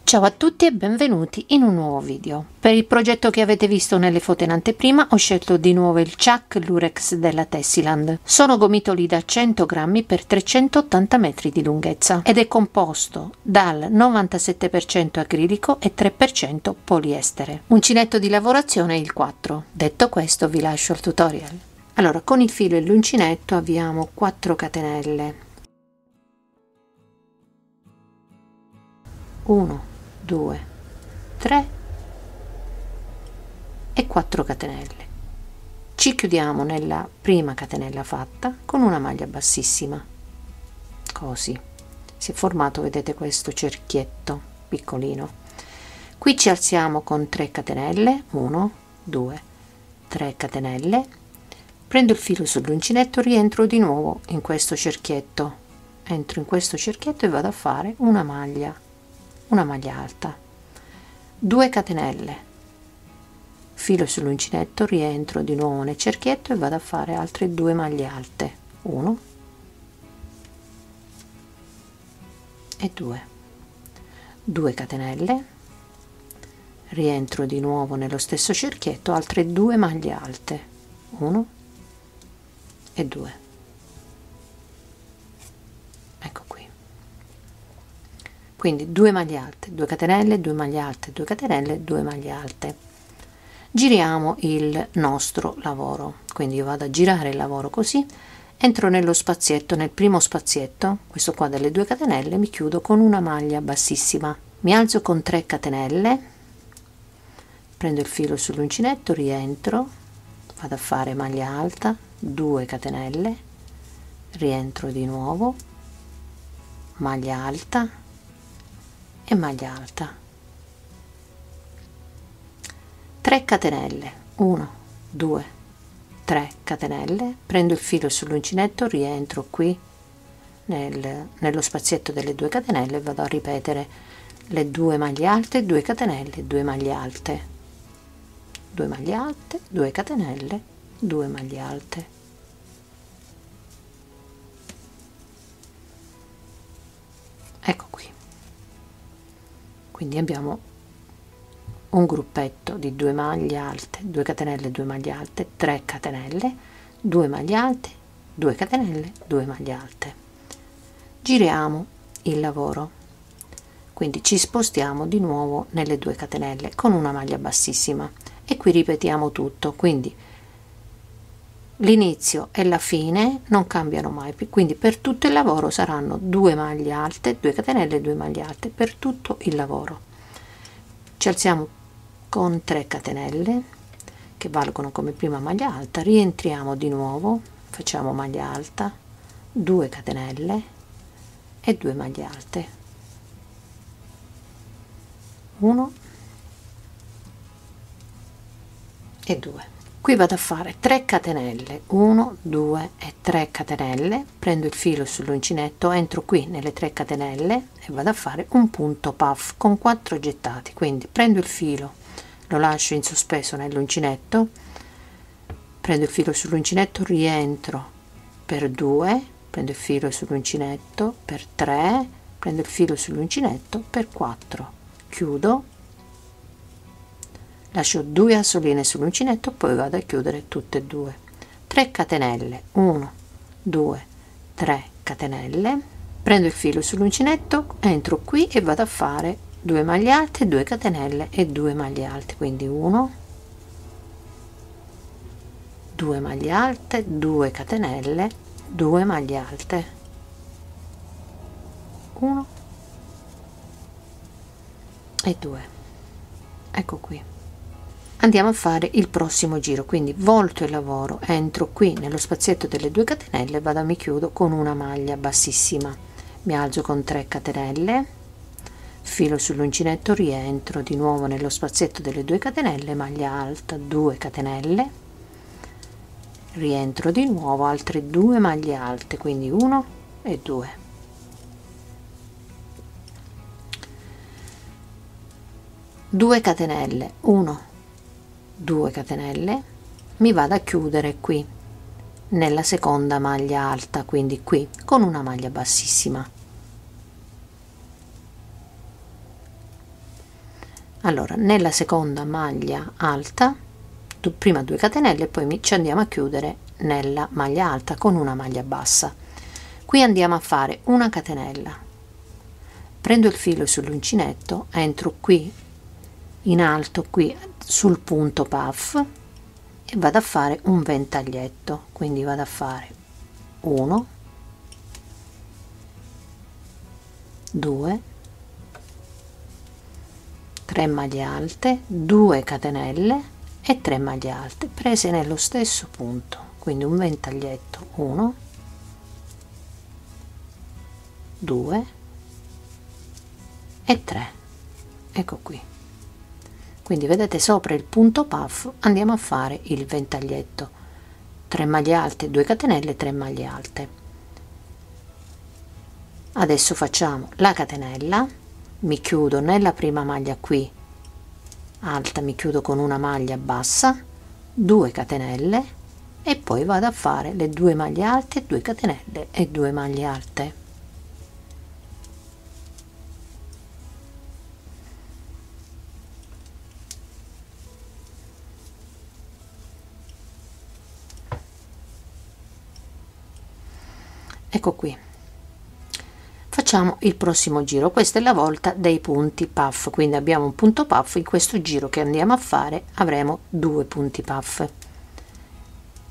Ciao a tutti e benvenuti in un nuovo video. Per il progetto che avete visto nelle foto in anteprima ho scelto di nuovo il Chuck Lurex della Tessiland. Sono gomitoli da 100 grammi per 380 metri di lunghezza ed è composto dal 97% acrilico e 3% poliestere. Uncinetto di lavorazione è il 4. Detto questo vi lascio al tutorial. Allora, con il filo e l'uncinetto avviamo 4 catenelle. 1, 2, 3 e 4 catenelle. Ci chiudiamo nella prima catenella fatta con una maglia bassissima, così si è formato, vedete, questo cerchietto piccolino. Qui ci alziamo con 3 catenelle, 1, 2, 3 catenelle, prendo il filo sull'uncinetto, rientro di nuovo in questo cerchietto, entro in questo cerchietto e vado a fare una maglia alta, 2 catenelle, filo sull'uncinetto, rientro di nuovo nel cerchietto e vado a fare altre 2 maglie alte, 1 e 2 catenelle, rientro di nuovo nello stesso cerchietto, altre 2 maglie alte, 1 e 2. Ecco qui. Quindi 2 maglie alte, 2 catenelle, 2 maglie alte, 2 catenelle, 2 maglie alte. Giriamo il nostro lavoro, quindi io vado a girare il lavoro così, entro nello spazietto, nel primo spazietto, questo qua delle 2 catenelle, mi chiudo con una maglia bassissima, mi alzo con 3 catenelle, prendo il filo sull'uncinetto, rientro, vado a fare maglia alta, 2 catenelle, rientro di nuovo, maglia alta e maglia alta, 3 catenelle, 1, 2, 3 catenelle, prendo il filo sull'uncinetto, rientro qui nello spazietto delle 2 catenelle e vado a ripetere le 2 maglie alte, 2 catenelle, 2 maglie alte, 2 maglie alte, 2 catenelle, 2 maglie alte. Ecco qui. Quindi abbiamo un gruppetto di 2 maglie alte, 2 catenelle, 2 maglie alte, 3 catenelle, 2 maglie alte, 2 catenelle, 2 maglie alte. Giriamo il lavoro, quindi ci spostiamo di nuovo nelle 2 catenelle con una maglia bassissima e qui ripetiamo tutto, quindi l'inizio e la fine non cambiano mai, quindi per tutto il lavoro saranno 2 maglie alte, 2 catenelle, 2 maglie alte per tutto il lavoro. Ci alziamo con 3 catenelle che valgono come prima maglia alta, rientriamo di nuovo, facciamo maglia alta, 2 catenelle e 2 maglie alte, 1 e 2. Qui vado a fare 3 catenelle, 1, 2 e 3 catenelle, prendo il filo sull'uncinetto, entro qui nelle 3 catenelle e vado a fare un punto puff con 4 gettati, quindi prendo il filo, lo lascio in sospeso nell'uncinetto, prendo il filo sull'uncinetto, rientro per 2, prendo il filo sull'uncinetto per 3, prendo il filo sull'uncinetto per 4, chiudo, lascio 2 assoline sull'uncinetto, poi vado a chiudere tutte e 2, 3 catenelle, 1, 2, 3 catenelle, prendo il filo sull'uncinetto, entro qui e vado a fare 2 maglie alte, 2 catenelle e 2 maglie alte, quindi 1, 2 maglie alte, 2 catenelle, 2 maglie alte, 1 e 2. Ecco qui. Andiamo a fare il prossimo giro, quindi volto il lavoro, entro qui nello spazietto delle 2 catenelle, vado a mi chiudo con una maglia bassissima, mi alzo con 3 catenelle, filo sull'uncinetto, rientro di nuovo nello spazietto delle 2 catenelle, maglia alta, 2 catenelle, rientro di nuovo, altre 2 maglie alte, quindi 1 e 2, 2 catenelle, 1, 2 catenelle, mi vado a chiudere qui nella seconda maglia alta, quindi qui con una maglia bassissima, Allora, nella seconda maglia alta, prima 2 catenelle e poi ci andiamo a chiudere nella maglia alta con una maglia bassa. Qui andiamo a fare una catenella, prendo il filo sull'uncinetto, entro qui in alto, qui sul punto puff, e vado a fare un ventaglietto. Quindi vado a fare 1, 2, 3 maglie alte, 2 catenelle e 3 maglie alte prese nello stesso punto. Quindi un ventaglietto, 1, 2 e 3. Ecco qui. Quindi vedete, sopra il punto puff andiamo a fare il ventaglietto, 3 maglie alte, 2 catenelle, 3 maglie alte. Adesso facciamo la catenella, mi chiudo nella prima maglia qui alta, mi chiudo con una maglia bassa, 2 catenelle e poi vado a fare le 2 maglie alte, 2 catenelle e 2 maglie alte. Ecco qui. Facciamo il prossimo giro. Questa è la volta dei punti puff, quindi abbiamo un punto puff. In questo giro che andiamo a fare avremo 2 punti puff.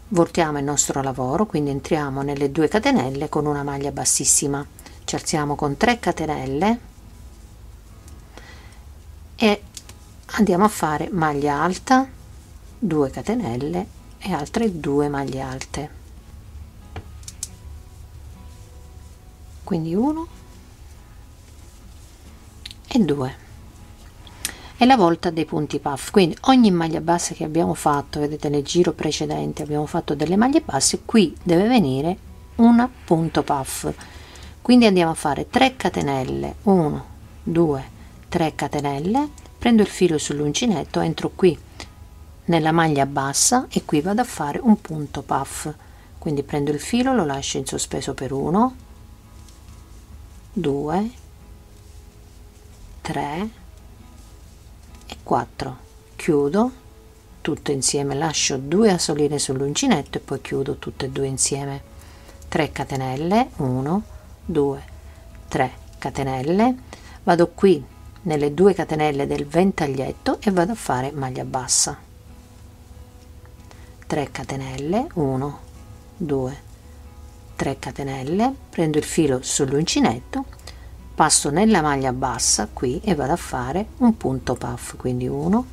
Voltiamo il nostro lavoro, quindi entriamo nelle 2 catenelle con una maglia bassissima, ci alziamo con 3 catenelle e andiamo a fare maglia alta, 2 catenelle e altre 2 maglie alte. Quindi 1 e 2. È la volta dei punti puff, quindi ogni maglia bassa che abbiamo fatto, vedete nel giro precedente abbiamo fatto delle maglie basse, qui deve venire un punto puff. Quindi andiamo a fare 3 catenelle, 1, 2, 3 catenelle, prendo il filo sull'uncinetto, entro qui nella maglia bassa e qui vado a fare un punto puff. Quindi prendo il filo, lo lascio in sospeso per 1, 2, 3 e 4, chiudo tutto insieme, lascio 2 asoline sull'uncinetto e poi chiudo tutte e 2 insieme, 3 catenelle, 1, 2, 3 catenelle, vado qui nelle 2 catenelle del ventaglietto e vado a fare maglia bassa, 3 catenelle, 1, 2, 3 catenelle, prendo il filo sull'uncinetto, passo nella maglia bassa qui e vado a fare un punto puff, quindi 1,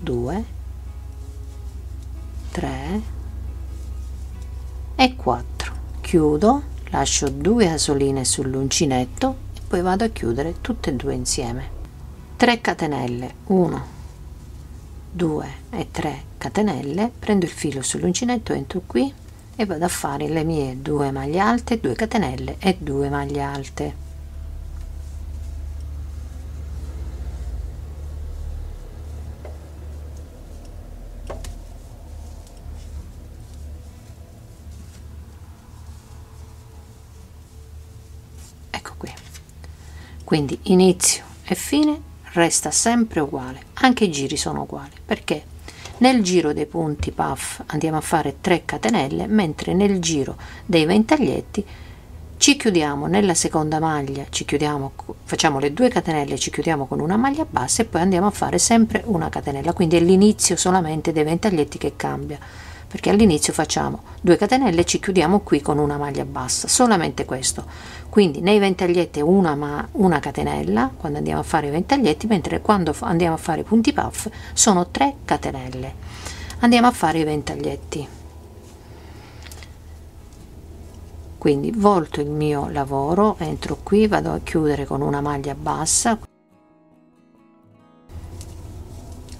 2, 3 e 4, chiudo, lascio 2 asoline sull'uncinetto e poi vado a chiudere tutte e 2 insieme, 3 catenelle, 1, 2 e 3 catenelle, prendo il filo sull'uncinetto, entro qui e vado a fare le mie 2 maglie alte, 2 catenelle e 2 maglie alte. Ecco qui. Quindi inizio e fine resta sempre uguale, anche i giri sono uguali, perché nel giro dei punti puff andiamo a fare 3 catenelle, mentre nel giro dei ventaglietti ci chiudiamo nella seconda maglia, ci chiudiamo, facciamo le 2 catenelle, ci chiudiamo con una maglia bassa e poi andiamo a fare sempre una catenella. Quindi è l'inizio solamente dei ventaglietti che cambia, perché all'inizio facciamo 2 catenelle e ci chiudiamo qui con una maglia bassa, solamente questo. Quindi nei ventaglietti una catenella quando andiamo a fare i ventaglietti, mentre quando andiamo a fare i punti puff sono 3 catenelle. Andiamo a fare i ventaglietti. Quindi volto il mio lavoro, entro qui, vado a chiudere con una maglia bassa,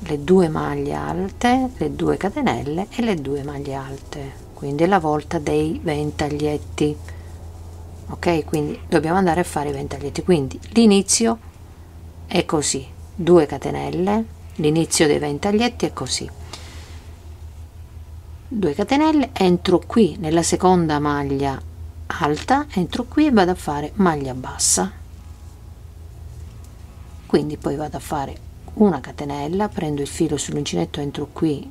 le 2 maglie alte, le 2 catenelle e le 2 maglie alte. Quindi è la volta dei ventaglietti. Ok, quindi dobbiamo andare a fare i ventaglietti. Quindi l'inizio è così, 2 catenelle, l'inizio dei ventaglietti è così, 2 catenelle, entro qui nella seconda maglia alta, entro qui e vado a fare maglia bassa, quindi poi vado a fare una catenella, prendo il filo sull'uncinetto, entro qui,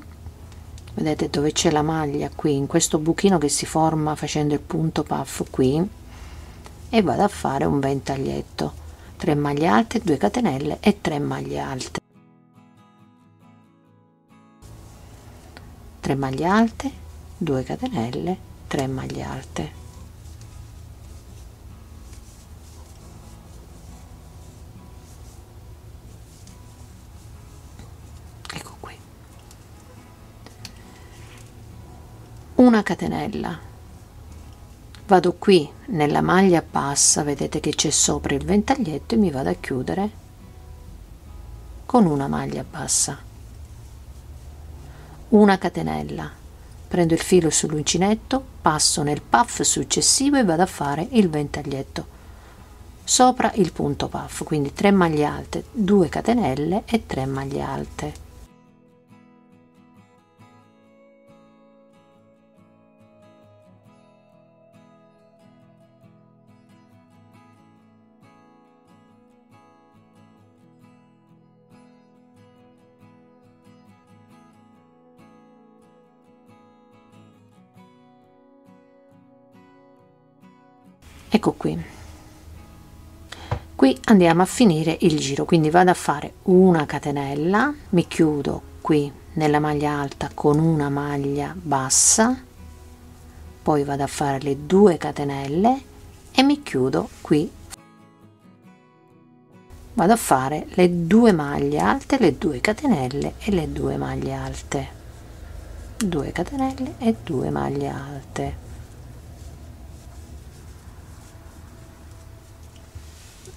vedete dove c'è la maglia, qui in questo buchino che si forma facendo il punto puff qui, e vado a fare un ventaglietto, 3 maglie alte, 2 catenelle e 3 maglie alte, 3 maglie alte, 2 catenelle, 3 maglie alte. Ecco qui, una catenella, vado qui nella maglia bassa, vedete che c'è sopra il ventaglietto, e mi vado a chiudere con una maglia bassa, una catenella, prendo il filo sull'uncinetto, passo nel puff successivo e vado a fare il ventaglietto sopra il punto puff, quindi 3 maglie alte, 2 catenelle e 3 maglie alte. Ecco qui, qui andiamo a finire il giro, quindi vado a fare una catenella, mi chiudo qui nella maglia alta con una maglia bassa, poi vado a fare le 2 catenelle e mi chiudo qui, vado a fare le 2 maglie alte, le 2 catenelle e le 2 maglie alte, 2 catenelle e 2 maglie alte.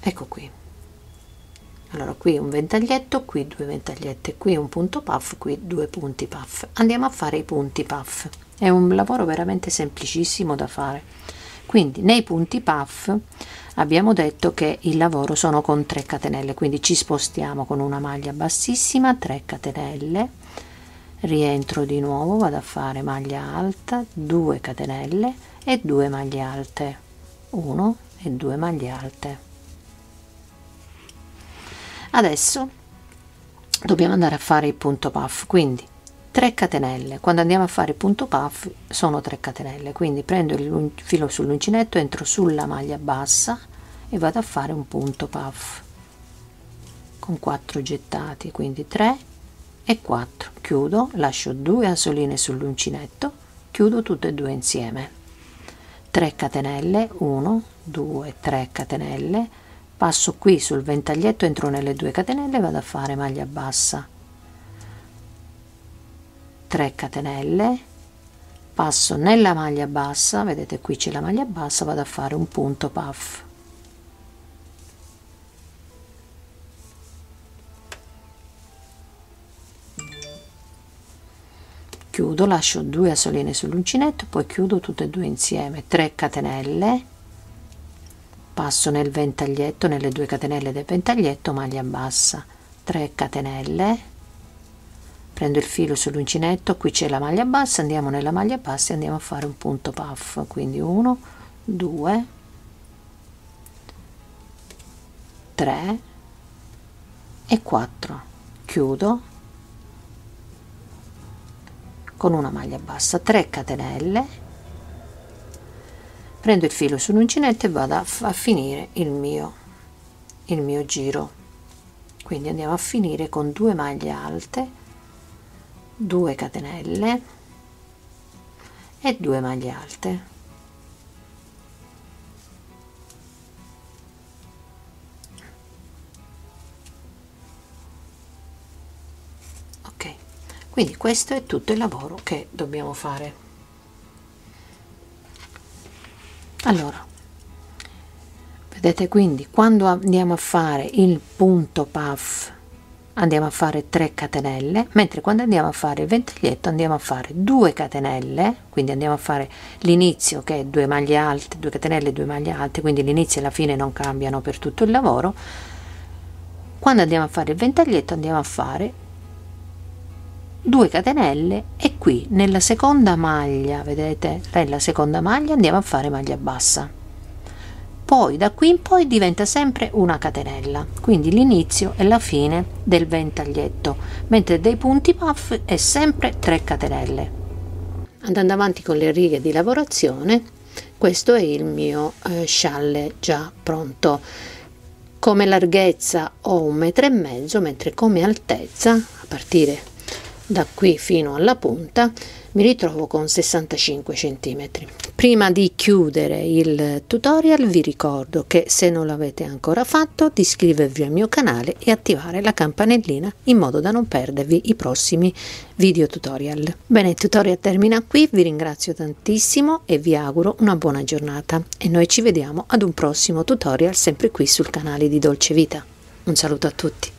Ecco qui, allora qui un ventaglietto, qui 2 ventaglietti, qui un punto puff, qui 2 punti puff. Andiamo a fare i punti puff, è un lavoro veramente semplicissimo da fare. Quindi nei punti puff abbiamo detto che il lavoro sono con 3 catenelle, quindi ci spostiamo con una maglia bassissima, 3 catenelle, rientro di nuovo, vado a fare maglia alta, 2 catenelle e 2 maglie alte, 1 e 2 maglie alte. Adesso dobbiamo andare a fare il punto puff, quindi 3 catenelle, quando andiamo a fare il punto puff sono 3 catenelle, quindi prendo il filo sull'uncinetto, entro sulla maglia bassa e vado a fare un punto puff con 4 gettati, quindi 3 e 4, chiudo, lascio 2 asoline sull'uncinetto, chiudo tutte e 2 insieme, 3 catenelle, 1 2 3 catenelle, passo qui sul ventaglietto, entro nelle 2 catenelle, vado a fare maglia bassa, 3 catenelle, passo nella maglia bassa, vedete qui c'è la maglia bassa, vado a fare un punto puff, chiudo, lascio 2 asoline sull'uncinetto, poi chiudo tutte e 2 insieme, 3 catenelle, passo nel ventaglietto, nelle 2 catenelle del ventaglietto, maglia bassa, 3 catenelle, prendo il filo sull'uncinetto, qui c'è la maglia bassa, andiamo nella maglia bassa e andiamo a fare un punto puff, quindi 1 2 3 e 4, chiudo con una maglia bassa, 3 catenelle, prendo il filo sull'uncinetto e vado a finire il mio giro, quindi andiamo a finire con 2 maglie alte, 2 catenelle e 2 maglie alte, ok, quindi questo è tutto il lavoro che dobbiamo fare. Allora, vedete, quindi quando andiamo a fare il punto puff andiamo a fare 3 catenelle, mentre quando andiamo a fare il ventaglietto andiamo a fare 2 catenelle, quindi andiamo a fare l'inizio che è 2 maglie alte, 2 catenelle, 2 maglie alte, quindi l'inizio e la fine non cambiano per tutto il lavoro. Quando andiamo a fare il ventaglietto andiamo a fare 2 catenelle e qui nella seconda maglia, vedete, nella seconda maglia andiamo a fare maglia bassa, poi da qui in poi diventa sempre una catenella, quindi l'inizio e la fine del ventaglietto, mentre dei punti puff è sempre 3 catenelle. Andando avanti con le righe di lavorazione, questo è il mio scialle già pronto. Come larghezza ho 1,5 m, mentre come altezza, a partire da qui fino alla punta, mi ritrovo con 65 cm. Prima di chiudere il tutorial vi ricordo che se non l'avete ancora fatto di iscrivervi al mio canale e attivare la campanellina in modo da non perdervi i prossimi video tutorial. Bene, il tutorial termina qui, vi ringrazio tantissimo e vi auguro una buona giornata e noi ci vediamo ad un prossimo tutorial sempre qui sul canale di Dolce Vita. Un saluto a tutti.